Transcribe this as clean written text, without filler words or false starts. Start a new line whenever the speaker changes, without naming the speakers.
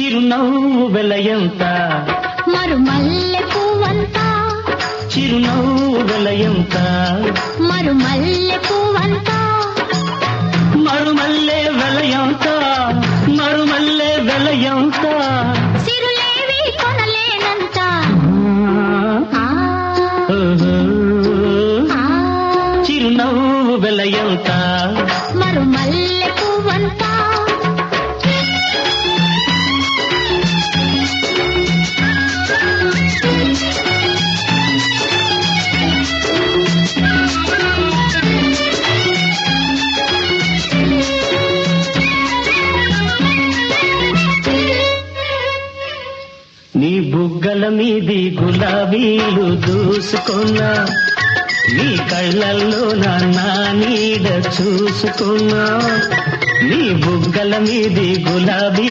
చిరునవ్వు వెలయంత
మరుమల్లె పువ్వంత
చిరునవ్వు వెలయంత
మరుమల్లె పువ్వంత
మరుమల్లె వెలయంత మరుమల్లె వెలయంత
సిరులేవి కొనలేనంత
చిరునవ్వు వెలయంత
మరుమల్లె పువ్వంత
నీ బుగ్గల మీది గులాబీలు దూసుకున్నా నీ కళ్ళల్లో నా నీడ చూసుకున్నా నీ బుగ్గల మీది గులాబీ